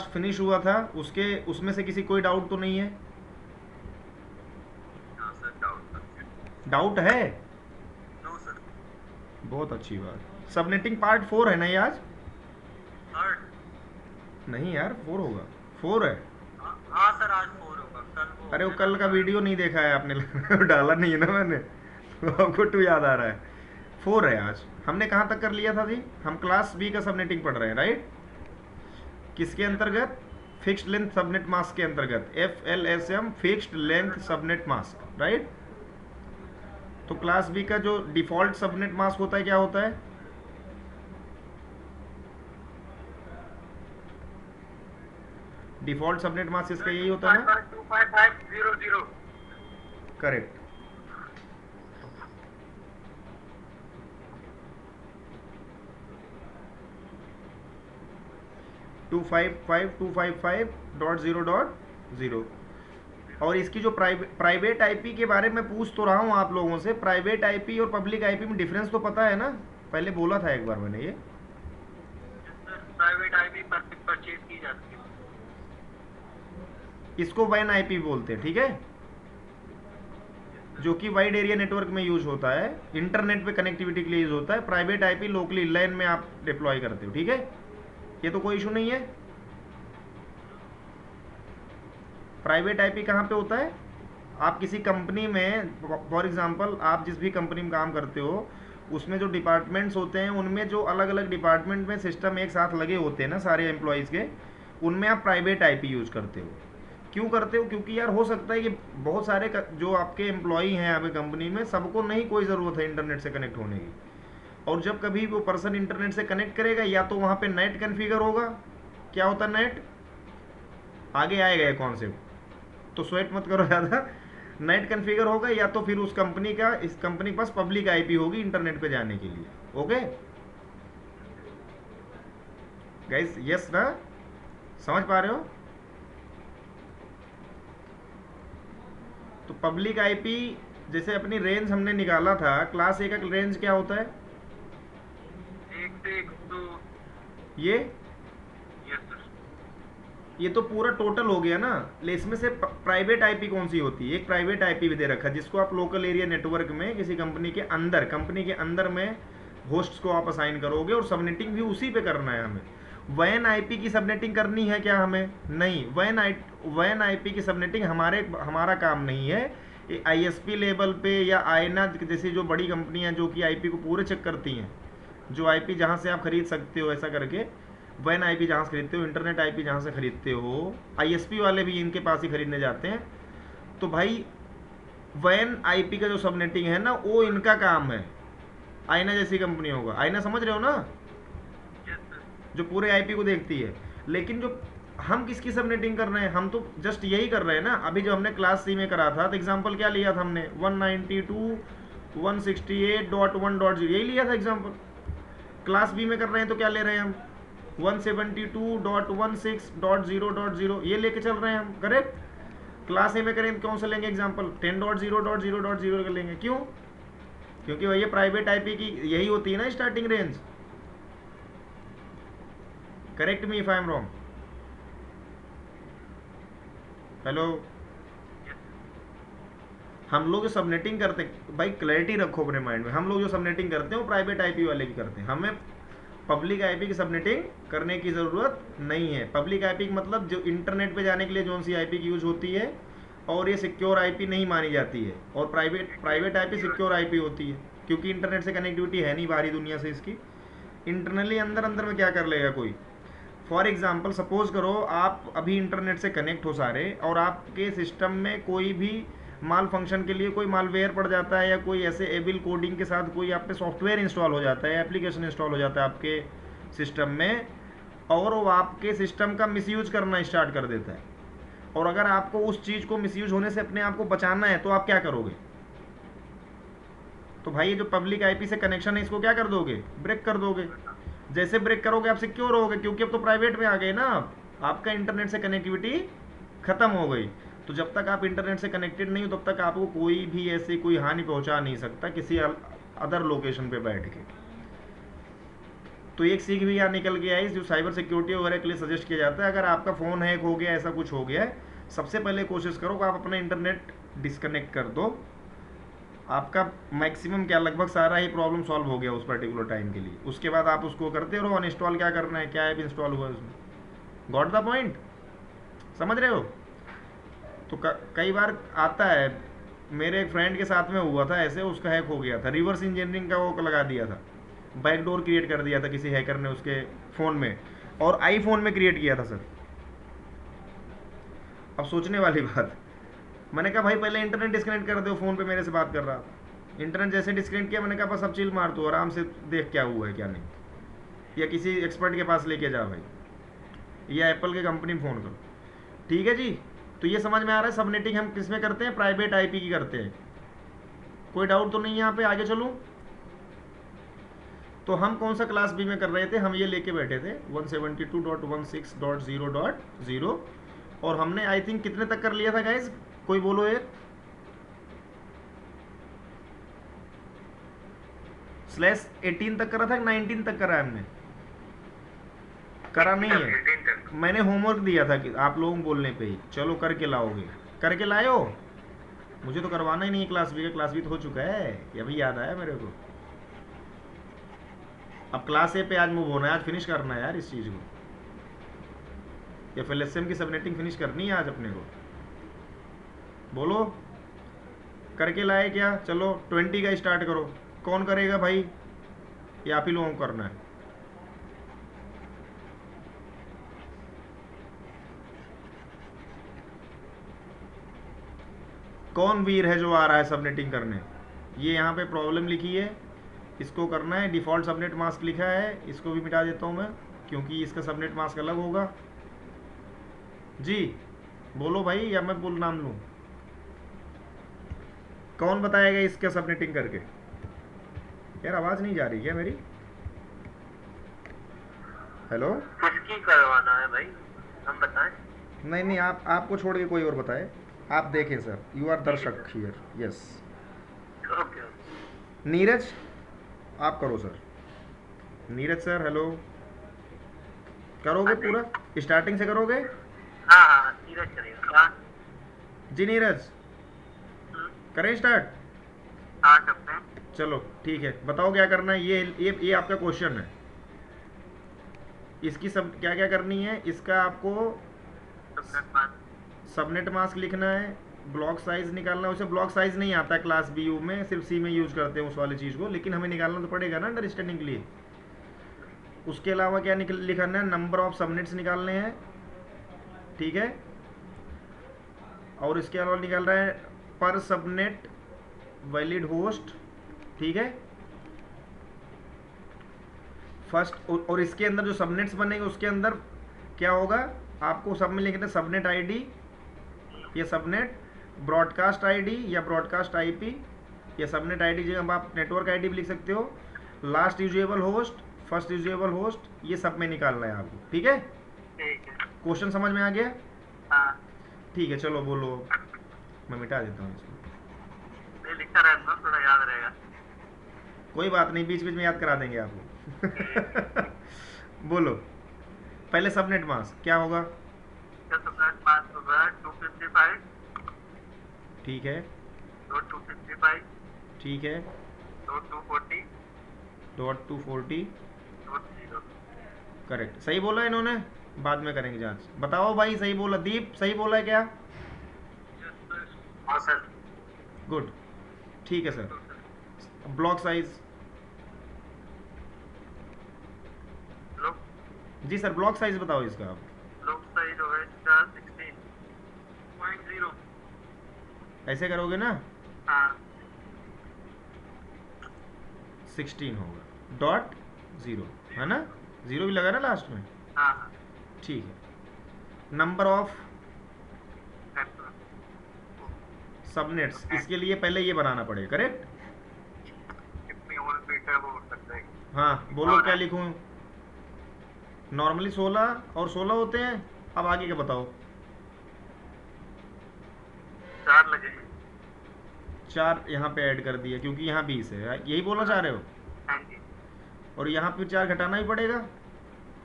Finish हुआ था उसके, उसमें से किसी कोई डाउट तो नहीं है? हाँ सर, डाउट। डाउट है? No sir. बहुत अच्छी बात। सबनेटिंग पार्ट 4 है ना ये आज? थर्ड। नहीं यार, 4 होगा। 4 है। हाँ हाँ सर, आज 4 होगा, कल वो हो अरे वो गया ना कल का थर्ड। वीडियो नहीं देखा है आपने डाला नहीं है ना मैंने, तो आपको 2 याद आ रहा है। 4 है आज। हमने कहाँ तक कर लिया था जी? हम क्लास बी का सबनेटिंग पढ़ रहे हैं, राइट? किसके यस सर। अंतर्गत? फिक्स्ड लेंथ सबनेट मास्क के अंतर्गत, FLSM fixed length subnet mask, right? तो क्लास बी का जो डिफॉल्ट सबनेट मास्क होता है क्या होता है? डिफॉल्ट सबनेट मास्क इसका सर यही टू होता है फाइव ना? Five two five five zero zero. Correct. 255.255.0.0। और इसकी जो प्राइवेट आईपी के बारे में पूछ तो रहा हूँ आप लोगों से, प्राइवेट आईपी और पब्लिक आईपी में डिफरेंस तो पता है ना? पहले बोला था एक बार मैंने ये। Yes sir, private IP purchase की जाती है। इसको वैन आईपी बोलते हैं, ठीक है? Yes sir. जो कि वाइड एरिया नेटवर्क में यूज होता है, इंटरनेट पे कनेक्टिविटी के लिए यूज होता है। प्राइवेट आईपी लोकली लैन में आप डिप्लॉय करते हो, ठीक है? ये तो कोई इशू नहीं है। नो। प्राइवेट आईपी कहाँ पे होता है? आप किसी कंपनी में, फॉर एग्जांपल आप जिस भी कंपनी में काम करते हो, उसमें जो डिपार्टमेंट्स होते हैं उनमें जो अलग अलग डिपार्टमेंट में सिस्टम एक साथ लगे होते हैं ना सारे एम्प्लॉयज़ के, उनमें आप प्राइवेट आईपी यूज़ करते हो। क्यों करते हो? क्योंकि यार हो सकता है कि बहुत सारे जो आपके एम्प्लॉई हैं आपकी कंपनी में, सबको नहीं कोई ज़रूरत है इंटरनेट से कनेक्ट होने की। और जब कभी वो पर्सन इंटरनेट से कनेक्ट करेगा, या तो वहाँ पे नेट कन्फिगर होगा। क्या होता है नेट? आगे आएगा ये नेट। कॉन्सेप्ट, तो स्वेट मत करो ज़्यादा। नेट कन्फिगर होगा, या तो फिर उस कंपनी का, इस कंपनी के पास पब्लिक आईपी होगी इंटरनेट पे जाने के लिए। ओके गाइस, यस ना? समझ पा रहे हो? तो पब्लिक आईपी, जैसे अपनी रेंज हमने निकाला था, क्लास ए का रेंज क्या होता है? 1 से 102। ये यस सर। ये तो पूरा टोटल हो गया ना। ले इसमें से प्राइवेट आईपी कौन सी होती है? एक प्राइवेट आईपी भी दे रखा है जिसको आप लोकल एरिया नेटवर्क में किसी कंपनी के अंदर में होस्ट्स को आप असाइन करोगे, और सबनेटिंग भी उसी पे करना है हमें। वैन आईपी की सबनेटिंग करनी है क्या हमें? नहीं। वैन आईपी की सबनेटिंग हमारा काम नहीं है। आईएसपी लेवल पे या आयना जैसी जो बड़ी कंपनियां जो कि आईपी को पूरे चेक करती हैं, जो आईपी जहाँ से आप खरीद सकते हो ऐसा करके, वैन आईपी जहाँ से खरीदते हो, इंटरनेट आईपी जहाँ से खरीदते हो, आईएसपी वाले भी इनके पास ही खरीदने जाते हैं। तो भाई वैन आईपी का जो सबनेटिंग है ना, वो इनका काम है। आईना जैसी कंपनी होगा, आईना समझ रहे हो ना? Yes sir. जो पूरे आईपी को देखती है। लेकिन जो हम किसकी सबनेटिंग कर रहे हैं? हम तो जस्ट यही कर रहे हैं ना। अभी जो हमने क्लास सी में करा था, तो एग्जाम्पल क्या लिया था हमने? 192.168.1.0 यही लिया था एग्जाम्पल। क्लास बी में कर रहे हैं तो क्या ले रहे हैं हम? 172.16.0.0 ये लेके चल रहे हैं हम, करेक्ट? क्लास ए में करें तो कौन सा लेंगे एग्जाम्पल? 10.0.0.0 का लेंगे। क्यों? क्योंकि भैया प्राइवेट आईपी की यही होती है ना starting range. Correct me if I am wrong. Hello? Yes sir. हम लोग जो सबनेटिंग करते हैं, भाई क्लैरिटी रखो अपने माइंड में, हम लोग जो सबनेटिंग करते हैं वो प्राइवेट आईपी वाले की करते हैं। हमें पब्लिक आईपी की सबनेटिंग करने की ज़रूरत नहीं है। पब्लिक आईपी मतलब जो इंटरनेट पे जाने के लिए जो सी आईपी की यूज़ होती है, और ये सिक्योर आईपी नहीं मानी जाती है। और private IP secure. Secure IP होती है, क्योंकि इंटरनेट से कनेक्टिविटी है नहीं बाहरी दुनिया से इसकी। इंटरनली अंदर अंदर में क्या कर लेगा कोई? फॉर एग्जाम्पल सपोज करो आप अभी इंटरनेट से कनेक्ट हो सारे, और आपके सिस्टम में कोई भी माल फंक्शन के लिए कोई मालवेयर पड़ जाता है, या कोई ऐसे एबिल कोडिंग के साथ कोई आप पे सॉफ्टवेयर इंस्टॉल हो जाता है, एप्लीकेशन इंस्टॉल हो जाता है आपके सिस्टम में, और वो आपके सिस्टम का मिसयूज करना स्टार्ट कर देता है। और अगर आपको उस चीज़ को मिसयूज होने से अपने आप को बचाना है, तो आप क्या करोगे? तो भाई ये जो पब्लिक आईपी से कनेक्शन है, इसको क्या कर दोगे? ब्रेक कर दोगे। बता। जैसे ब्रेक करोगे आप सिक्योर होगे, क्योंकि अब तो प्राइवेट में आ गए ना आप। आपका इंटरनेट से कनेक्टिविटी खत्म हो गई। तो जब तक आप इंटरनेट से कनेक्टेड नहीं हो, तब तक आपको कोई भी ऐसी कोई हानि पहुंचा नहीं सकता किसी अदर लोकेशन पे बैठ के। तो एक सीख भी यहाँ निकल के आई जो साइबर सिक्योरिटी वगैरह के लिए सजेस्ट किया जाता है। अगर आपका फ़ोन हैक हो गया, ऐसा कुछ हो गया है, सबसे पहले कोशिश करो कि आप अपना इंटरनेट डिस्कनेक्ट कर दो। आपका मैक्सिमम क्या लगभग सारा ही प्रॉब्लम सॉल्व हो गया उस पर्टिकुलर टाइम के लिए। उसके बाद आप उसको करते रहो अनइंस्टॉल। क्या करना है, क्या ऐप इंस्टॉल हुआ है उसमें, गॉट द पॉइंट, समझ रहे हो। तो कई बार आता है, मेरे एक फ्रेंड के साथ में हुआ था ऐसे, उसका हैक हो गया था, रिवर्स इंजीनियरिंग का वो लगा दिया था, बैकडोर क्रिएट कर दिया था किसी हैकर ने उसके फ़ोन में, और आईफोन में क्रिएट किया था सर। अब सोचने वाली बात, मैंने कहा भाई पहले इंटरनेट डिस्कनेक्ट कर दो, फ़ोन पे मेरे से बात कर रहा था। इंटरनेट जैसे डिस्कनेक्ट किया, मैंने कहा बस अब चिल मार दो, आराम से देख क्या हुआ है क्या नहीं, या किसी एक्सपर्ट के पास लेके जा भाई, या एप्पल के कंपनी में फ़ोन करो। ठीक है जी। तो ये समझ में आ रहा है सबनेटिंग हम किस में करते हैं, प्राइवेट आईपी की करते हैं। कोई डाउट तो नहीं है यहाँ पे, आगे चलूँ। तो हम कौन सा क्लास बी में कर रहे थे, हम ये लेके बैठे थे 172.16.0.0, और हमने आई थिंक कितने तक कर लिया था गाइज, कोई बोलो एक, /18 तक करा था, 19 तक करा है हमने, करा नहीं है, मैंने होमवर्क दिया था कि आप लोगों को बोलने पे ही, चलो करके लाओगे, करके लाए हो। मुझे तो करवाना ही नहीं है क्लास बी का, क्लास बी तो हो चुका है, ये अभी याद आया मेरे को। अब क्लास ए पे आज मूव होना है, आज फिनिश करना है यार इस चीज़ को, या FLSM की सबनेटिंग फिनिश करनी है आज अपने को। बोलो करके लाए क्या, चलो 20 का स्टार्ट करो। कौन करेगा भाई, ये आप ही लोगों को करना है। कौन वीर है जो आ रहा है सबनेटिंग करने, ये यहाँ पे प्रॉब्लम लिखी है, इसको करना है। डिफ़ॉल्ट सबनेट मास्क लिखा है, इसको भी मिटा देता हूँ मैं, क्योंकि इसका सबनेट मास्क अलग होगा। जी बोलो भाई, या मैं बोल नाम लूँ, कौन बताएगा इसका सबनेटिंग करके। यार आवाज़ नहीं जा रही क्या मेरी, हेलो। किसकी करवाना है भाई, हम बताएं। नहीं नहीं, आपको छोड़ के कोई और बताए, आप देखें सर, यू आर दर्शक हियर, यस। ओके। नीरज आप करो सर, नीरज सर हेलो, करोगे पूरा स्टार्टिंग से करोगे। हाँ हाँ नीरज करेगा। हाँ जी नीरज, करें स्टार्ट। हाँ सकते हैं। चलो ठीक है, बताओ क्या करना है। ये आपका क्वेश्चन है, इसकी सब क्या क्या करनी है। इसका आपको सबनेट मास्क लिखना है, ब्लॉक साइज निकालना है। उसे ब्लॉक साइज नहीं आता क्लास बी यू में, सिर्फ सी में यूज करते हैं उस वाली चीज़ को, लेकिन हमें निकालना तो पड़ेगा ना अंडरस्टैंडिंग के लिए। उसके अलावा क्या लिखना है, नंबर ऑफ सबनेट्स निकालने हैं, ठीक है। और इसके अलावा निकाल रहा है पर सबनेट वैलिड होस्ट, ठीक है फर्स्ट। और इसके अंदर जो सबनेट्स बनेंगे उसके अंदर क्या होगा, आपको सब में लिखना है सबनेट आईडी, ये सबनेट ब्रॉडकास्ट आईडी या ब्रॉडकास्ट आईपी, या सबनेट आईडी जगह आप नेटवर्क आईडी भी लिख सकते हो। Last usable host, first usable host, ये सब में निकालना है आपको, ठीक है। क्वेश्चन समझ में आ गया। हाँ ठीक है चलो बोलो, मैं मिटा देता हूँ इसको, लिखा रहता हूँ, थोड़ा याद रहेगा। कोई बात नहीं, बीच बीच में याद करा देंगे आपको। बोलो पहले सबनेट मास्क क्या होगा। सबनेट मास्क होगा 255, ठीक है 255, ठीक है 240, .240 0। करेक्ट, सही बोला इन्होंने, बाद में करेंगे जांच। बताओ भाई सही बोला, दीप सही बोला है क्या। हाँ सर। गुड, ठीक है सर। ब्लॉक साइज, जी सर ब्लॉक साइज बताओ इसका आप। ब्लॉक साइज होगा इसका 16.0। ऐसे करोगे ना, हाँ 16 होगा .0 है ना, 0 भी लगा ना लास्ट में। हाँ। ठीक है, नंबर ऑफ सबनेट्स, इसके लिए पहले ये बनाना पड़ेगा, करेक्ट। कितनी और बीट है वो हो सकता है। हाँ बोलो क्या लिखूँ। नॉर्मली 16 और 16 होते हैं, अब आगे का बताओ। 4 लगेंगे। 4 यहाँ पे ऐड कर दिया क्योंकि यहाँ 20 है, यही बोलना चाह रहे हो। हाँ जी। और यहाँ पे 4 घटाना ही पड़ेगा।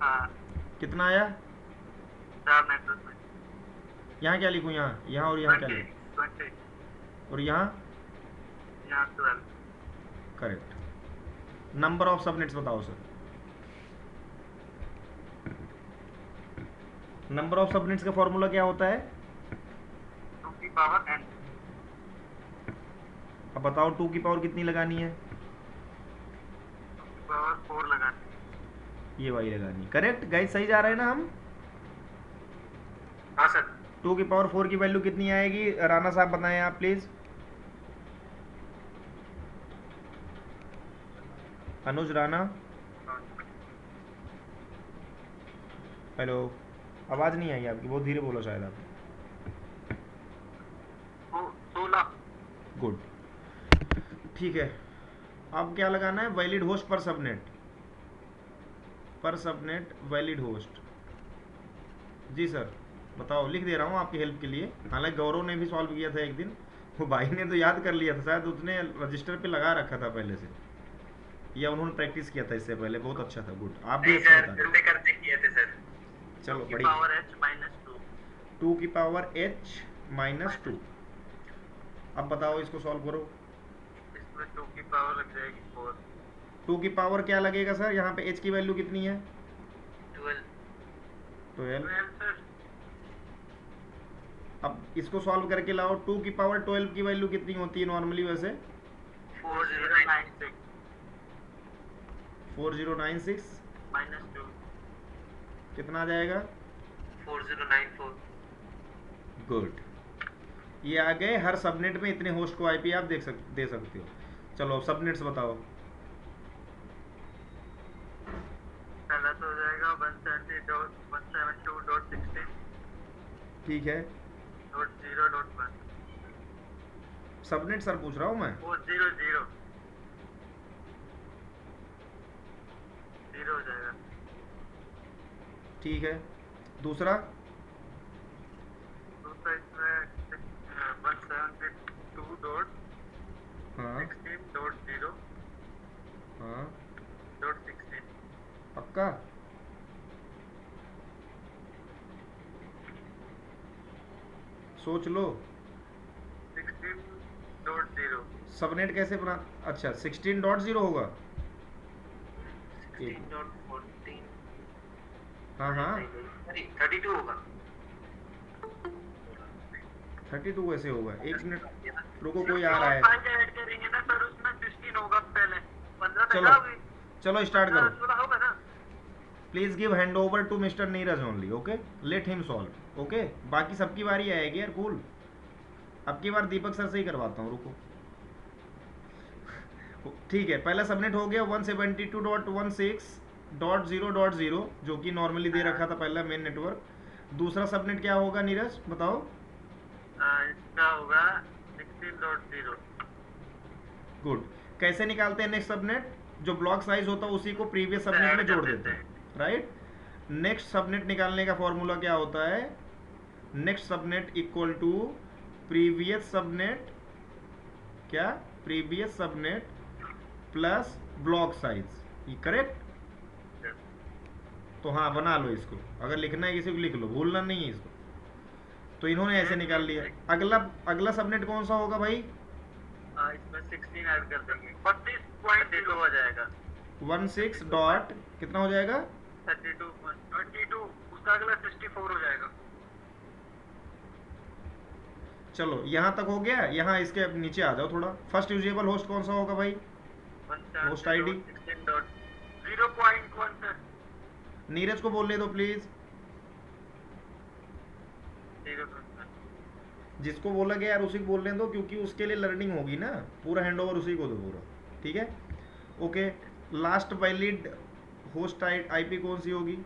हाँ कितना आया? 4 नेटवर्क में यहाँ क्या लिखूँ? यहाँ और यहाँ क्या 20 लिखूँ? 20 और यहाँ? यहाँ 12। करेक्ट। नंबर ऑफ सबनेट्स बताओ सर। नंबर ऑफ सबनेट्स का फॉर्मूला क्या होता है? 2 की पावर n। अब बताओ 2 की पावर कितनी लगानी है? 2 की पावर 4 लगानी। ये वाली लगानी। करेक्ट गाइस, सही जा रहे हैं ना हम? हाँ सर। 2 की पावर 4 की वैल्यू कितनी आएगी? राणा साहब बताएं आप प्लीज। Anuj Rana, hello. आवाज नहीं आई आपकी, बहुत धीरे बोलो शायद आप। 16। गुड, ठीक है। अब क्या लगाना है? वैलिड होस्ट पर सबनेट। पर सबनेट वैलिड होस्ट। जी सर बताओ, लिख दे रहा हूँ आपकी हेल्प के लिए। हालांकि गौरव ने भी सॉल्व किया था एक दिन, वो भाई ने तो याद कर लिया था शायद, उसने रजिस्टर पे लगा रखा था पहले से, या उन्होंने प्रैक्टिस किया था इससे पहले। बहुत अच्छा था, गुड। आप भी अच्छा बता रहे। करते किए थे सर। चलो 2 की बढ़िया। Power h minus 2। 2 की पावर h माइनस 2। अब बताओ इसको सॉल्व करो। इसमें 2 की पावर लग जाएगी 4। 2 की पावर क्या लगेगा सर? यहाँ पे h की वैल्यू कितनी है? 12। 12। सर अब इसको सॉल्व करके लाओ। 2 की पावर 12 की वैल्यू कितनी होती है नॉर्मली वैसे? 4096 4096 माइनस 2 कितना आ जाएगा? 4094। गुड। ये आ गए। हर सबनेट में इतने होस्ट को आईपी आप दे सकते हो। चलो अब सबनेट्स बताओ। पहला तो हो जाएगा 172.16 ठीक है। .0.1 सबनेट सर पूछ रहा हूँ मैं। 400 0 हो जाएगा। ठीक है। दूसरा? दूसरा इसमें 172.16.0 हाँ हाँ, .16 पक्का? सोच लो। 16.0 सबनेट कैसे बना? अच्छा 16.0 होगा। 16.14 हाँ हाँ, 32 होगा। 32 कैसे होगा? एक मिनट रुको, कोई आ रहा है। ऐड करेंगे ना सर, उसमें 16 होगा पहले। 15 चलो चलो स्टार्ट करो। 16 होगा ना। Please give hand over to mister Neeraj only. Okay, let him solve. Okay, बाकी सबकी बारी आएगी यार। कूल। अब की बार दीपक सर से ही करवाता हूँ, रुको। ठीक है, पहला सबनेट हो गया 172.16.0.0 जो कि नॉर्मली दे रखा था पहला मेन नेटवर्क। दूसरा सबनेट क्या होगा नीरज बताओ? इसका होगा 16.0। गुड। कैसे निकालते हैं नेक्स्ट सबनेट? जो ब्लॉक साइज होता है उसी को प्रीवियस सबनेट में जोड़ देते हैं, राइट। नेक्स्ट सबनेट निकालने का फॉर्मूला क्या होता है? Next subnet equal to previous subnet, क्या? Previous subnet plus block size. ये करेक्ट? तो हाँ बना लो इसको, अगर लिखना है किसी को लिख लो, भूलना नहीं है इसको। तो इन्होंने ऐसे निकाल लिया। अगला सबनेट कौन सा होगा भाई? इसमें 16 ऐड कर देंगे, 32.2 हो जाएगा। 16 डॉट कितना हो जाएगा? 32.22। उसका अगला 64 हो जाएगा। चलो यहाँ तक हो गया। यहाँ इसके नीचे आ जाओ थोड़ा। फर्स्ट यूजेबल होस्ट कौन सा होगा भाई? Host ID 0.1 sir. नीरज को बोलने दो प्लीज। 0.1 जिसको बोला गया यार उसी को बोलने दो, क्योंकि उसके लिए लर्निंग होगी ना। पूरा हैंड ओवर उसी को दो पूरा, ठीक है? Okay, last valid host IP कौन सी होगी?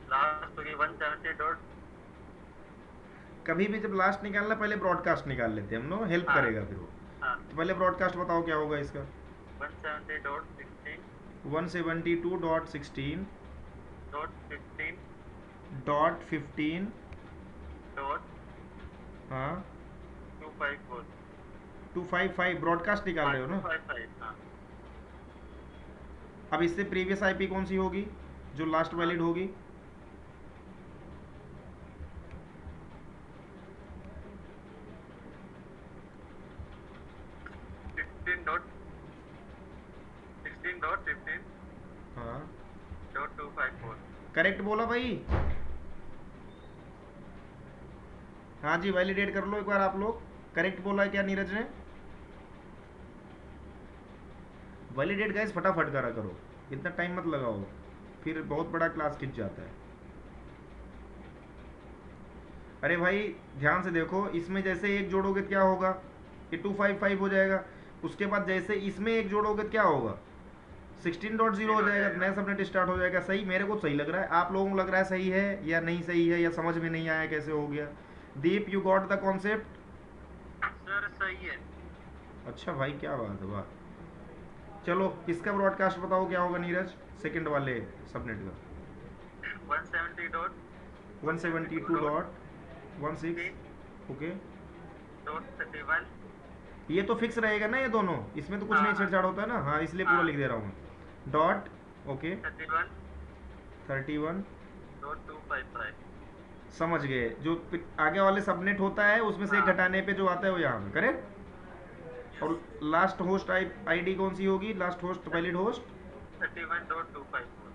लास्ट होगी 170. कभी भी जब लास्ट निकालना पहले ब्रॉडकास्ट निकाल लेते हैं हम लोग, हेल्प करेगा फिर वो। तो पहले ब्रॉडकास्ट बताओ क्या होगा इसका? 170.16. 172.16.15 हाँ 254. 255 ब्रॉडकास्ट निकाल रहे हो ना? 255, हाँ। अब इससे प्रीवियस आईपी कौन सी होगी जो लास्ट वैलिड होगी? 16.15 हाँ .254। करेक्ट बोला भाई। हाँ जी वैलिडेट कर लो एक बार आप लोग। करेक्ट बोला है क्या नीरज ने? वैलिडेट गाइस फटाफट करा करो, इतना टाइम मत लगाओ, फिर बहुत बड़ा क्लास खिंच जाता है। अरे भाई ध्यान से देखो, इसमें जैसे एक जोड़ोगे तो क्या होगा? ये 255 हो जाएगा। उसके बाद जैसे इसमें एक जोड़ोगे तो क्या होगा? 16.0 हो जाएगा, नया सबनेट स्टार्ट हो जाएगा। सही, मेरे को सही लग रहा है। आप लोगों को लग रहा है सही है या नहीं सही है, या समझ में नहीं आया कैसे हो गया? Deep you got the concept? Sir सही है। अच्छा भाई क्या बात है, वाह। चलो इसका ब्रॉडकास्ट बताओ क्या होगा नीरज, सेकंड वाले सबनेट का? 172.16 ओके। .31। ये तो फिक्स रहेगा ना ये दोनों, इसमें तो कुछ नहीं छेड़छाड़ होता है ना? हाँ इसलिए पूरा लिख दे रहा हूँ मैं। Dot okay 31.255। समझ गए। जो आगे वाले सबनेट होता है उसमें से एक घटाने पे जो आता है वो यहाँ पे करेक्ट। और लास्ट होस्ट आईडी कौन सी होगी? Last host valid host 31.254।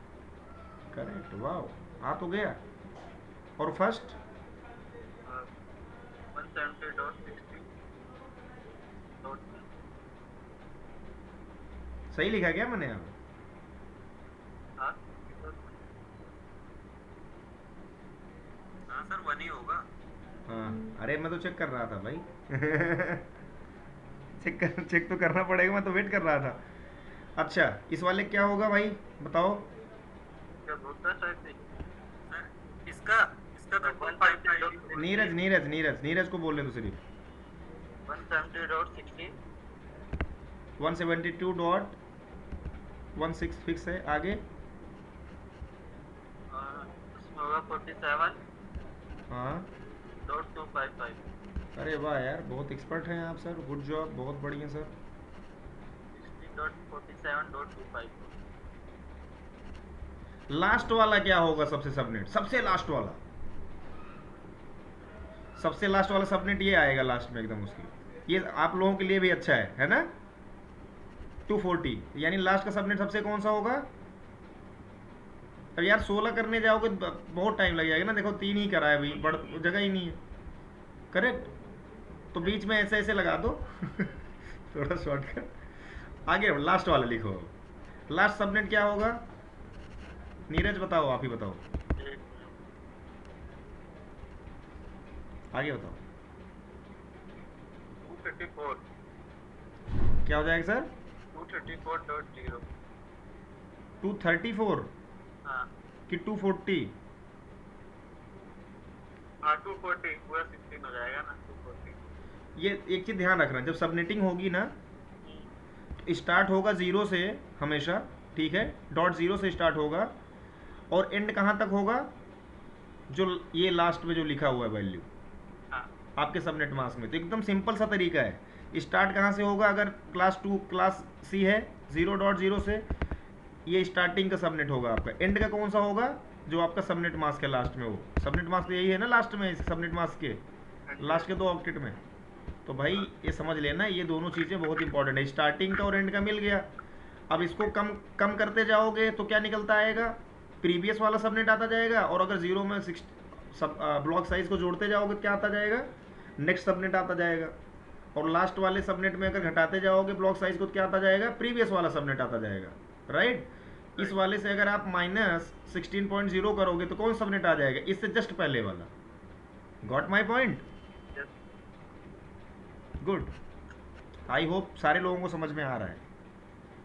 Correct, वाह आ तो गया। और फर्स्ट 170.60. सही लिखा क्या मैंने यहाँ? हाँ सर 1 ही होगा। हाँ अरे मैं तो चेक कर रहा था भाई। चेक तो करना पड़ेगा, मैं तो वेट कर रहा था। अच्छा इस वाले क्या होगा भाई बताओ? क्या बोलता है सर? इसका इसका तो 155। नीरज नीरज नीरज नीरज को बोलने दो सिर्फ। 170.16। 172.16 फिक्स है। आगे उसमें होगा 47. हाँ 255. अरे वाह यार, बहुत एक्सपर्ट हैं आप सर, गुड जॉब, बहुत बढ़िया सर। 16.47.25. लास्ट वाला क्या होगा? सबसे सबनेट सबसे लास्ट वाला, सबसे लास्ट वाला सबनेट ये आएगा लास्ट में एकदम उसकी। ये आप लोगों के लिए भी अच्छा है ना? 240 यानी लास्ट का सबनेट सबसे कौन सा होगा? अब यार 16 करने जाओगे बहुत टाइम लग जाएगा ना। देखो 3 ही करा है भाई, बड़ जगह ही नहीं है। करेक्ट, तो बीच में ऐसे ऐसे लगा दो। थोड़ा शॉर्टकट। आगे लास्ट वाला लिखो। लास्ट सबनेट क्या होगा? नीरज बताओ, आप ही बताओ, आगे बताओ। 234. क्या हो जाएगा सर? 234.0. 234 हाँ कि 240? हाँ 240 पूरा 16 हो जाएगा ना 240। ये एक चीज़ ध्यान रखना, जब सबनेटिंग होगी ना स्टार्ट होगा 0 से हमेशा, ठीक है? .0 से स्टार्ट होगा और एंड कहाँ तक होगा? जो ये लास्ट में जो लिखा हुआ है वैल्यू आपके सबनेट मास्क में। तो एकदम सिंपल सा तरीका है। स्टार्ट कहाँ से होगा? अगर क्लास 2 क्लास सी है 0.0 से, ये स्टार्टिंग का सबनेट होगा आपका। एंड का कौन सा होगा? जो आपका सबनेट मास्क है लास्ट में, वो सबनेट मास्क यही है ना लास्ट में, इस सबनेट मास्क के लास्ट के 2 ऑक्टेट में। तो भाई ये समझ लेना, ये दोनों चीज़ें बहुत इंपॉर्टेंट है। स्टार्टिंग का और एंड का मिल गया। अब इसको कम कम करते जाओगे तो क्या निकलता आएगा? प्रीवियस वाला सबनेट आता जाएगा। और अगर 0 में ब्लॉक साइज को जोड़ते जाओगे क्या आता जाएगा? नेक्स्ट सबनेट आता जाएगा। और लास्ट वाले सबनेट में अगर घटाते जाओगे ब्लॉक साइज को तो क्या आता जाएगा? प्रीवियस वाला सबनेट आता जाएगा, राइट? इस वाले से अगर आप -16.0 करोगे तो कौन सबनेट आ जाएगा? इससे जस्ट पहले वाला। Got my point? Good, I hope सारे लोगों को समझ में आ रहा है।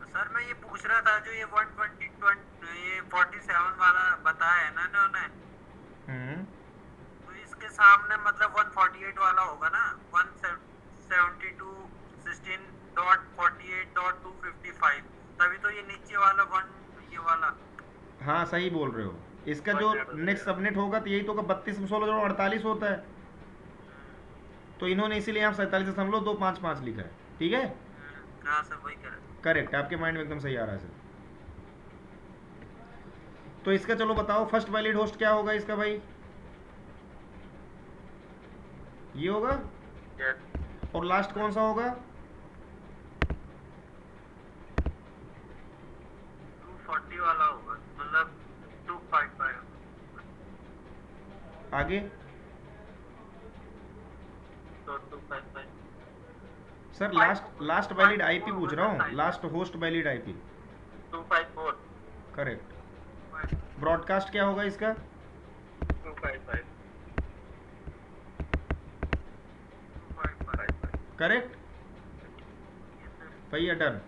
सर मैं ये पूछ रहा था, जो ये 47 वाला बताया है ना इन्होंने, तो इसके सामने मतलब 148 वाला होगा ना? 172.16.48.255, तभी तो ये नीचे वाला ये वाला। हाँ सही बोल रहे हो। इसका जो नेक्स्ट सबनेट होगा तो यही तो 32 में 16 48 होता है। तो इन्होंने इसीलिए यहाँ 47.255 लिखा है। ठीक है, हाँ सर वही कह रहे थे। करेक्ट, आपके माइंड में एकदम सही आ रहा है सर। तो इसका चलो बताओ फर्स्ट वैलिड होस्ट क्या होगा इसका भाई, ये होगा, यस, और लास्ट कौन सा होगा, 240 वाला होगा, मतलब 255। आगे तो 255 सर, लास्ट वैलिड आईपी पूछ रहा हूँ, last host valid IP. 254 correct. Broadcast क्या होगा इसका, 255 करेक्ट, भैया डन।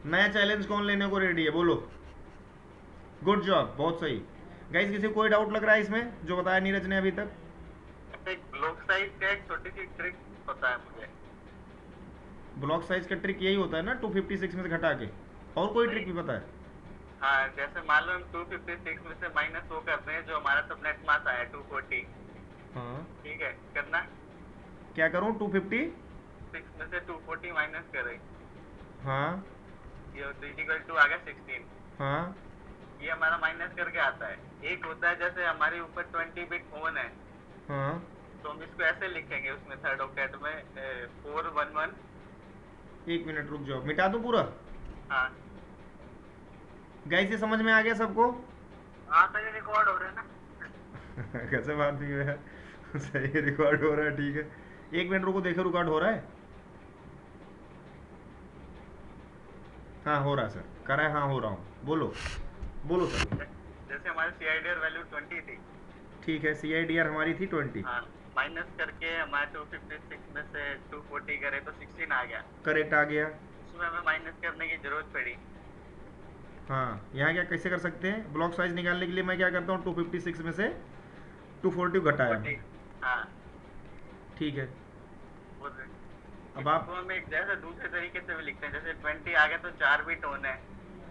नया चैलेंज कौन लेने को रेडी है, बोलो। गुड जॉब, बहुत सही। गाइस किसी को कोई डाउट लग रहा है इसमें जो बताया नीरज ने अभी तक? एक ब्लॉक साइज का एक छोटी सी ट्रिक पता है मुझे। ब्लॉक साइज का ट्रिक यही होता है ना, 256 में से घटा के, और कोई ट्रिक भी पता है? हाँ, जैसे मान लो हम 256 में से माइनस वो करते हैं, जो हमारा सबनेट मास आया 240। हाँ, ठीक है, करना। क्या करूँ, 256 में से 240 माइनस करें, हाँ ये इक्वल टू आ गया 16। हाँ ये हमारा माइनस करके आता है। एक होता है जैसे हमारे ऊपर 20 बिट ऑन है, हाँ, तो हम इसको ऐसे लिखेंगे उसमें थर्ड ऑक्टेट में 411। एक मिनट रुक जाओ, मिटा दूँ पूरा? हाँ गाइस ये समझ में आ गया सबको? हाँ, तो ये रिकॉर्ड हो रहा है ना। कैसे बात भी है सही, रिकॉर्ड हो रहा है, ठीक है। एक मिनट रुको, देखो रिकॉर्ड हो रहा है। हाँ हो रहा है सर, कर रहा है, हाँ हो रहा हूँ, बोलो बोलो सर। जैसे हमारी CIDR वैल्यू 20 थी। ठीक है, CIDR हमारी थी 20। हाँ, माइनस करके हमारे 256 में से 240 करे तो 16 आ गया। करेक्ट, आ गया। उसमें हमें माइनस करने की जरूरत पड़ी। हाँ, यहाँ क्या कैसे कर सकते हैं, ब्लॉक साइज निकालने के लिए मैं क्या करता हूँ, 256 में से 240 घटाया। 240, हाँ ठीक है, वो अब आप, इसको हम एक जैसे दूसरे तरीके से भी लिखते हैं, जैसे 20 आ गया तो 4 बिट ऑन है।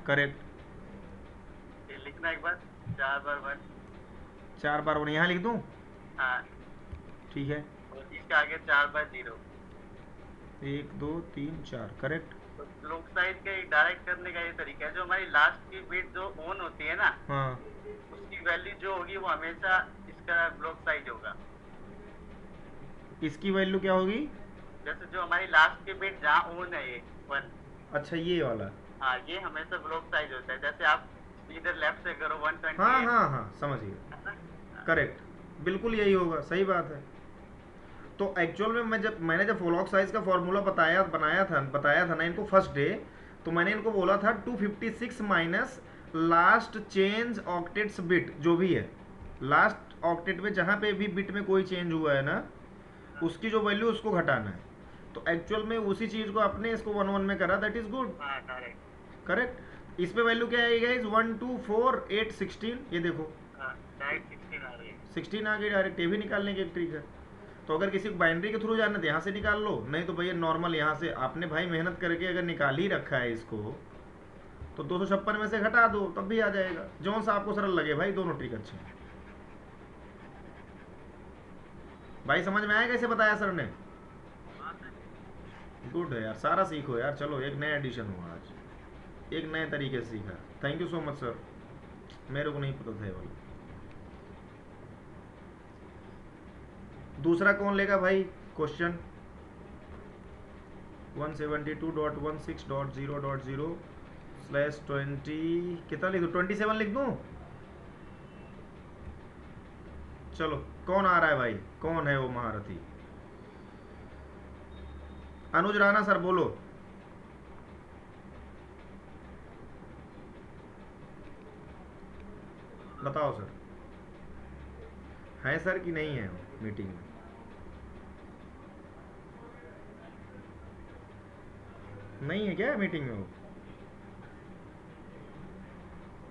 करेक्ट, ये लिखना एक बार, 4 बार 1। 4 बार 1 यहाँ लिख दूँ? हाँ, ठीक है, और इसके आगे 4 बार 0। 1 2 3 4, करेक्ट। तो ब्लॉक साइज के डायरेक्ट करने का ये तरीका है, जो हमारी लास्ट की बिट जो ऑन होती है ना, हाँ, उसकी वैल्यू जो होगी वो हमेशा इसका ब्लॉक साइज होगा। इसकी वैल्यू क्या होगी? जैसे जो हमारी लास्ट की बिट जहाँ ऑन है ये 1, अच्छा ये वाला, हाँ ये हमेशा ब्लॉक साइज होता है। जैसे आप इधर लेफ्ट से करो 128। हाँ हाँ हाँ समझ गया, करेक्ट, बिल्कुल यही होगा, सही बात है। तो एक्चुअल में मैंने जब ब्लॉक साइज का फॉर्मूला बताया था ना इनको फर्स्ट डे, तो मैंने इनको बोला था 256 minus last change octets bit, जो भी है लास्ट ऑक्टेट में जहाँ पे भी बिट में कोई चेंज हुआ है ना, उसकी जो वैल्यू उसको घटाना है। तो एक्चुअल में उसी चीज़ को अपने इसको 1 1 में करा, दैट इज गुड, करेक्ट। इस पे वैल्यू क्या आएगी गाइस, 1 2 4 8 16, ये देखो 16 आ गई डायरेक्ट, ये भी निकालने की एक ट्रिक है। तो अगर किसी को बाइनरी के थ्रू जाना तो यहाँ से निकाल लो, नहीं तो भैया नॉर्मल यहाँ से आपने भाई मेहनत करके अगर निकाल ही रखा है इसको, तो 256 में से घटा दो तब भी आ जाएगा, जो सा आपको सरल लगे भाई, दोनों ट्रिक अच्छे हैं। भाई समझ में आया कैसे बताया सर ने? गुड है यार, सारा सीखो यार, चलो एक नया एडिशन हुआ आज, एक नए तरीके से सीखा, thank you so much sir, मेरे को नहीं पता था ये वाला। दूसरा कौन लेगा भाई क्वेश्चन? 172.16.0.0/20 कितना लिख दूँ, 27 लिख दूँ? चलो कौन आ रहा है भाई, कौन है वो महारथी? अनुज राणा सर बोलो। बताओ सर, है सर कि नहीं है मीटिंग में? नहीं है क्या मीटिंग में वो?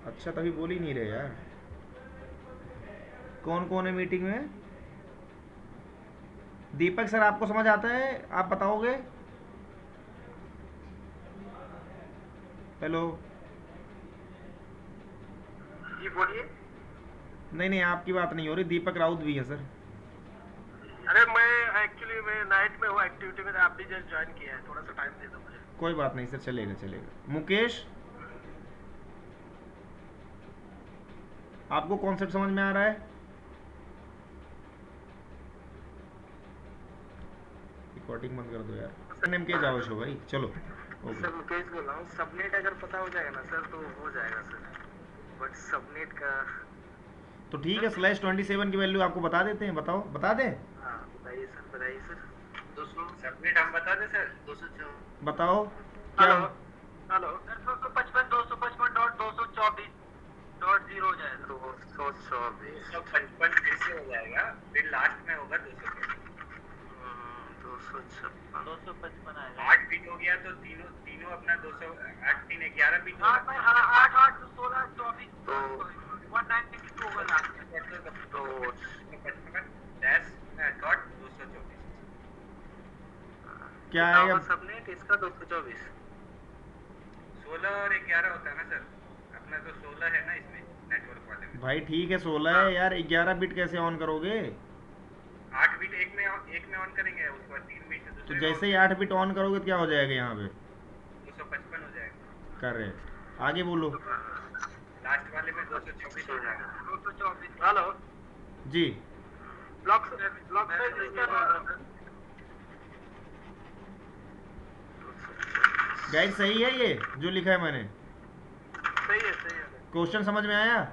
अच्छा तभी बोल ही नहीं रहे यार, कौन कौन है मीटिंग में? दीपक सर आपको समझ आता है, आप बताओगे? हेलो, जी बोलिए। नहीं नहीं आपकी बात नहीं हो रही, दीपक राउत भी है सर। अरे मैं एक्चुअली मैं 9 नाइट में वो एक्टिविटी में आप भी जस्ट ज्वाइन किया है, थोड़ा सा टाइम दे दो मुझे। कोई बात नहीं सर, चलेगा चलेगा। मुकेश, आपको कॉन्सेप्ट समझ में आ रहा है? रिकॉर्डिंग बंद कर दो यार। नेम के जाओ शो भाई, चलो ओके। सर मुकेश बोल रहा हूँ, सबनेट अगर पता हो जाएगा ना सर तो हो जाएगा सर, बट सबनेट का तो ठीक है, /27 की वैल्यू आपको बता देते हैं। बताओ, बता दें? हाँ बताइए सर, बताइए सर। 200 सबमिट हम बता दें सर। 204 बताओ क्या? हेलो हेलो सर, 255.255.224.0 हो जाएगा। 254 फिर से हो जाएगा, फिर लास्ट में होगा 256 आएगा। 8 बिट हो गया तो तीनों तीनों अपना 200 8 3 11 बिट हाँ होगा। 8 8 16 24 तो 192 होगा लास्ट में। तो 55 डैश डॉट 224 क्या आएगा? सबनेट इसका 224 16 और 11 होता है ना सर, अपना तो 16 है ना इसमें नेटवर्क वाले में। भाई ठीक है 16 है यार, 11 बिट कैसे ऑन करोगे? 8 बिट एक में ऑन करेंगे, उसके बाद 3 बिट तो दूसरे जैसे ही 8 बिट ऑन करोगे तो क्या हो जाएगा यहाँ पे? 255 हो जाएगा। करेक्ट, आगे बोलो। लास्ट वाले में 224 हो जाएगा। 224 हेलो जी, ब्लॉक साइज इसका गाइड सही है ये जो लिखा है मैंने? सही है क्वेश्चन समझ में आया?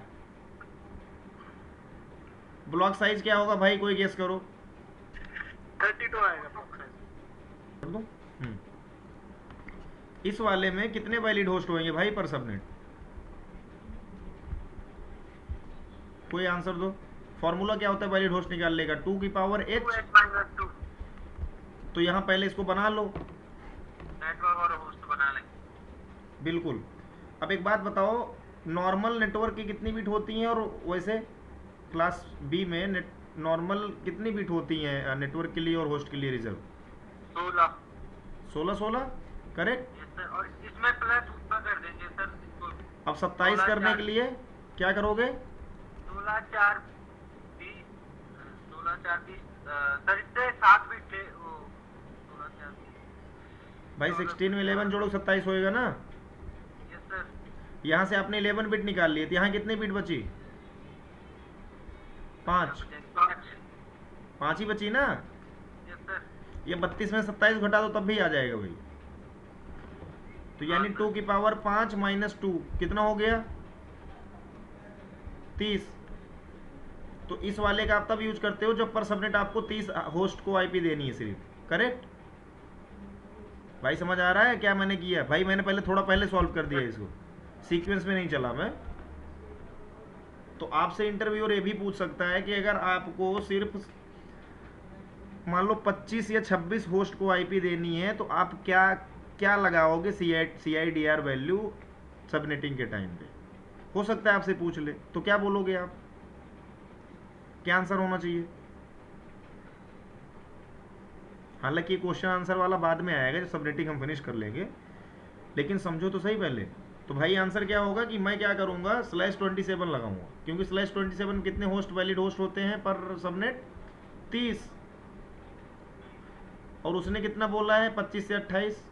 ब्लॉक साइज क्या होगा भाई, कोई गेस करो? 32 आएगा ब्लॉक साइज। कर दूं? इस वाले में कितने वैलिड होस्ट होंगे भाई पर सबनेट? कोई आंसर दो। फॉर्मूला क्या होता है वैलिड होस्ट निकालने का? 2 की पावर h। 2 तो यहाँ पहले इसको बना लो। नेटवर्क और होस्ट बना लेंगे। बिल्कुल। अब एक बात बताओ, नॉर्मल नेटवर्क की कितनी बिट होती हैं और वैसे क्लास बी में नॉर्मल कितनी बिट होती हैं नेटवर्क के लिए और होस्ट के लिए रिजर्व? 16 करेक्ट। यस सर, और इसमें प्लस ऊपर कर देंगे सर इसको। अब 27 करने के लिए क्या करोगे? 16 4 20 16 4 20 सर इससे 7 बिट थे वो 16 4 20 भाई 16 में 11 जोड़ो 27 होएगा ना? Yes sir. यहाँ से आपने 11 बिट निकाल लिए, तो यहाँ कितनी बिट बची? 5 ही बची ना? Yes sir. ये 32 में 27 घटा दो तब भी आ जाएगा भाई। तो यानी 2 की पावर 5 माइनस 2 कितना हो गया? 30। तो इस वाले का आप तब यूज करते हो जब पर सबनेट आपको 30 होस्ट को आईपी देनी है सिर्फ। करेक्ट भाई? समझ आ रहा है क्या मैंने किया? भाई मैंने पहले थोड़ा पहले सॉल्व कर दिया इसको, सीक्वेंस में नहीं चला मैं। तो आपसे इंटरव्यूअर ये भी पूछ सकता है कि अगर आपको सिर्फ मान लो 25 या 26 होस्ट को आईपी देनी है तो आप क्या क्या लगाओगे CIDR वैल्यू सबनेटिंग के टाइम पे? हो सकता है आपसे पूछ ले, तो क्या बोलोगे आप? क्या आंसर होना चाहिए? हालांकि क्वेश्चन आंसर वाला बाद में आएगा जब सबनेटिंग हम फिनिश कर लेंगे, लेकिन समझो तो सही पहले। तो भाई आंसर क्या होगा कि मैं क्या करूंगा, /27 लगाऊंगा, क्योंकि /27 कितने होस्ट वैलिड होस्ट होते हैं पर सबनेट? 30। और उसने कितना बोला है? 25 से 28।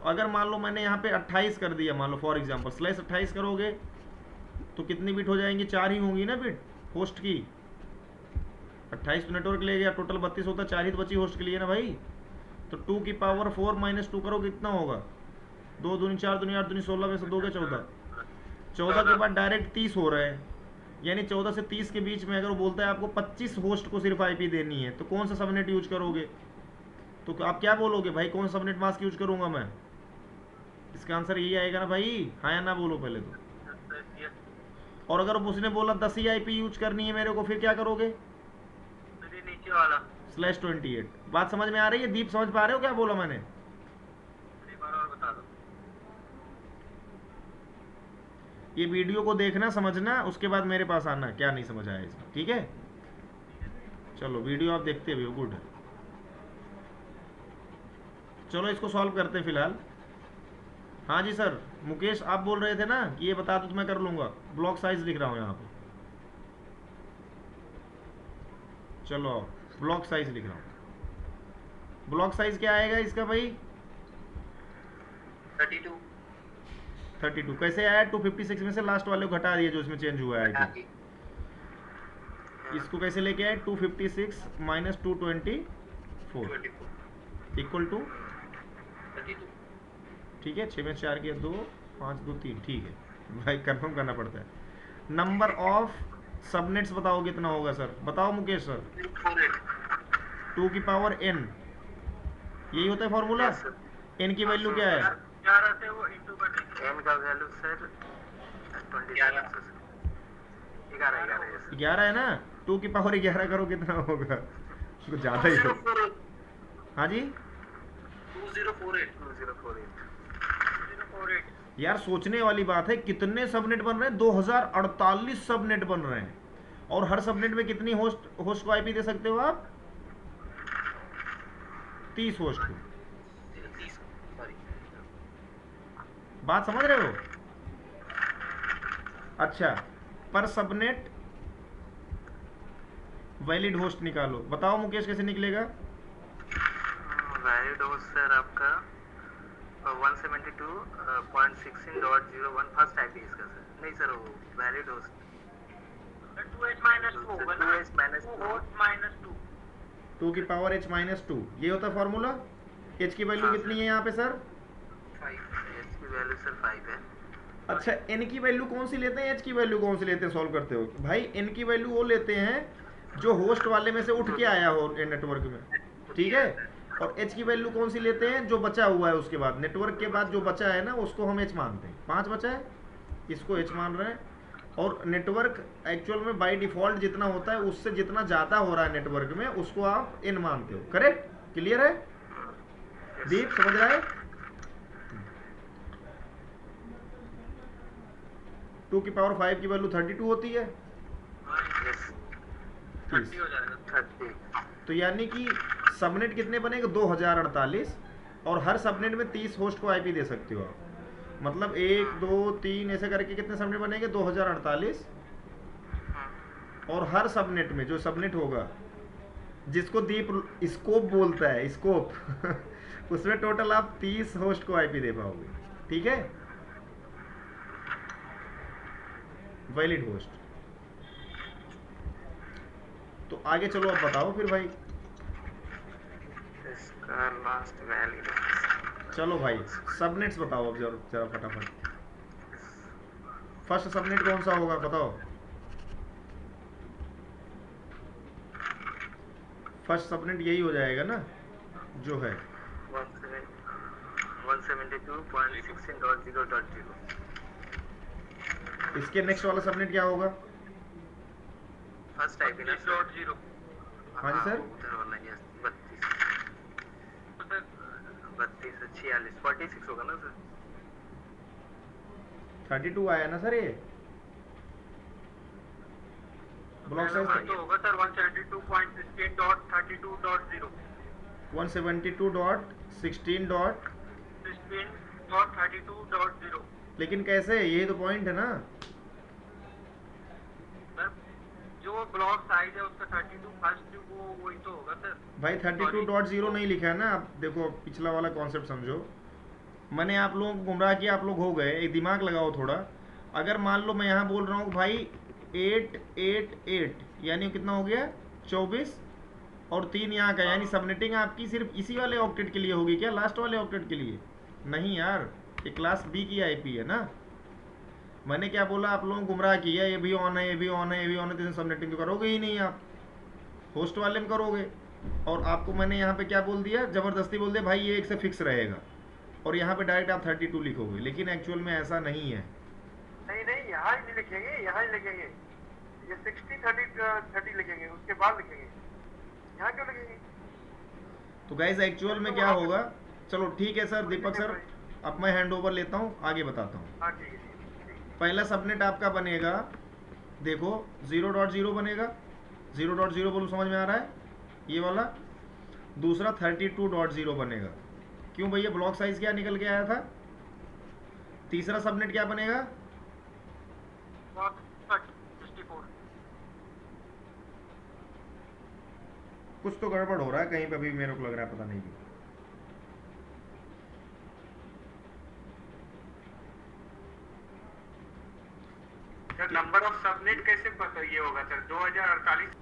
अगर मान लो मैंने यहाँ पे 28 कर दिया, मान लो फॉर एग्जांपल /28 करोगे तो कितनी बिट हो जाएंगी? 4 ही होंगी ना बिट होस्ट की। 28 तो नेटवर्क ले गया, टोटल 32 होता, 4 ही तो बची होस्ट के लिए ना भाई। तो 2 की पावर 4 माइनस 2 करो कितना होगा? 2 दूनी 4 दूनी 8 दूनी 16 में से 2 के 14। 14 के बाद डायरेक्ट 30 हो रहा है, यानी 14 से 30 के बीच में अगर वो बोलता है आपको 25 होस्ट को सिर्फ आईपी देनी है, तो कौन सा सबनेट यूज करोगे? तो आप क्या बोलोगे भाई, कौन सा सबनेट मास्क यूज करूंगा मैं? इसका आंसर यही आएगा ना भाई, हाँ या ना बोलो पहले तो। और अगर उसने बोला 10 ही आईपी यूज करनी है मेरे को, फिर क्या करोगे? नीचे वाला /28। बात समझ में आ रही है? दीप समझ पा रहे हो क्या बोला मैंने? एक बार और बता दो। ये वीडियो को देखना, समझना, उसके बाद मेरे पास आना क्या नहीं समझ आया इसमें, ठीक है? चलो वीडियो आप देखते हुए, गुड है। चलो इसको सॉल्व करते हैं फिलहाल। हाँ जी सर, मुकेश आप बोल रहे थे ना कि ये बता दो तो मैं कर लूँगा। ब्लॉक साइज लिख रहा हूँ यहाँ पे। चलो ब्लॉक साइज लिख रहा हूँ। ब्लॉक साइज क्या आएगा इसका भाई? 32 32 कैसे आया? 256 में से लास्ट वाले को घटा दिया जो इसमें चेंज हुआ है हटा आईपी। के इसको कैसे लेके आए? 256 माइनस 224 24 इक्वल टू 32 ठीक है 6 में 4 किया 2 5 2 3 ठीक है भाई कंफर्म करना पड़ता है। नंबर ऑफ सबनेट्स बताओ कितना होगा सर? बताओ मुकेश सर। 48 2 की पावर n यही होता है फॉर्मूला। Yes, sir. n की वैल्यू क्या है? 11 से वो इंटू कर देंगे। n का वैल्यू सर 27 11 11 है ना? 2 की पावर 11 करो कितना होगा? कुछ ज़्यादा ही हो। हाँ जी 2048 यार सोचने वाली बात है, कितने सबनेट बन रहे हैं? 2048 सबनेट बन रहे हैं। और हर सबनेट में कितनी होस्ट को आईपी दे सकते हो आप? 30 होस्ट को। सॉरी बात समझ रहे हो? अच्छा पर सबनेट वैलिड होस्ट निकालो। बताओ मुकेश कैसे निकलेगा? वैलिड होस्ट सर आपका 172.16.01 फर्स्ट आईपी इसका सर। नहीं सर वो वैलिड होस्ट 2h -2 2 की पावर h माइनस 2 ये होता है फॉर्मूला। h की वैल्यू हाँ, कितनी सर। है यहाँ पे सर? 5 h की वैल्यू सर 5 है। अच्छा n की वैल्यू कौन सी लेते हैं, h की वैल्यू कौन सी लेते हैं सॉल्व करते हो? भाई n की वैल्यू वो लेते हैं जो होस्ट वाले में से उठ के आया हो नेटवर्क में, ठीक है। और h की वैल्यू कौन सी लेते हैं? जो बचा हुआ है उसके बाद, नेटवर्क के बाद जो बचा है ना उसको हम h मानते हैं। 5 बचा है इसको h मान रहे हैं। और नेटवर्क एक्चुअल में बाय डिफॉल्ट जितना होता है उससे जितना ज़्यादा हो रहा है नेटवर्क में उसको आप n मानते हो। करेक्ट? क्लियर है दीप? समझ रहा है? 2 की पावर 5 की वैल्यू 32 होती है। यस 30 हो जाएगा 30। तो यानी कि सबनेट कितने बनेंगे? 2048। और हर सबनेट में 30 होस्ट को आईपी दे सकते हो आप। मतलब 1 2 3 ऐसे करके कितने सबनेट बनेंगे? 2048। और हर सबनेट में जो सबनेट होगा जिसको दीप स्कोप बोलता है, स्कोप उसमें टोटल आप 30 होस्ट को आईपी दे पाओगे। ठीक है वैलिड होस्ट। तो आगे चलो अब बताओ फिर भाई। इसका लास्ट वैलिड चलो भाई सबनेट्स बताओ अब जरा जरा फटाफट। फर्स्ट सबनेट कौन सा होगा बताओ? फर्स्ट सबनेट यही हो जाएगा ना जो है 172.16.0.0। इसके नेक्स्ट वाला सबनेट क्या होगा? फर्स्ट आईपी ना 0. हाँ जी सर। उधर वाला यस 32 46 46 होगा ना सर। 32 आया ना सर ये ब्लॉक साइज तो होगा सर 172.16.32.0 172.16.16.32.0 लेकिन कैसे? यही तो पॉइंट है ना सर। जो ब्लॉक साइज है उसका 32 फर्स्ट वो वही तो होगा सर भाई। 32.0 नहीं लिखा है ना। आप देखो पिछला वाला कॉन्सेप्ट समझो। मैंने आप लोगों को गुमराह किया, आप लोग हो गए। एक दिमाग लगाओ थोड़ा। अगर मान लो मैं यहाँ बोल रहा हूँ भाई 888 यानी कितना हो गया? 24 और 3 यहाँ का, यानी सबनेटिंग आपकी सिर्फ इसी वाले ऑक्टेट के लिए होगी क्या? लास्ट वाले ऑक्टेट के लिए नहीं यार, ये क्लास बी की आईपी है ना। मैंने क्या बोला? आप लोगों को गुमराह किया, ये भी ऑन है ये भी ऑन है ये भी ऑन है, तो सबनेटिंग तो करोगे ही नहीं आप, होस्ट वाले में करोगे। और आपको मैंने यहाँ पे क्या बोल दिया? ज़बरदस्ती बोल दिया भाई ये एक से फिक्स रहेगा, और यहाँ पे डायरेक्ट आप 32 लिखोगे, लेकिन एक्चुअल में ऐसा नहीं है। नहीं नहीं यहाँ ही नहीं लिखेंगे, यहाँ ही लिखेंगे। ये 60 30 लिखेंगे, उसके बाद लिखेंगे। यहाँ क्यों लिखेंगे? तो गाइज एक्चुअल में क्या होगा? चलो ठीक है सर दीपक सर, अब मैं हैंड ओवर लेता हूँ, आगे बताता हूँ। हाँ ठीक है। पहला सबनेट आपका बनेगा, देखो 0.0 बनेगा। 0.0 बोलो, समझ में आ रहा है ये वाला। दूसरा 32.0 बनेगा। क्यों भैया? ब्लॉक साइज क्या निकल के आया था। तीसरा सबनेट क्या बनेगा? 64 कुछ तो गड़बड़ हो रहा है कहीं पे, अभी मेरे को लग रहा है, पता नहीं भी। सर नंबर ऑफ सबनेट कैसे पता ये होगा सर? 2048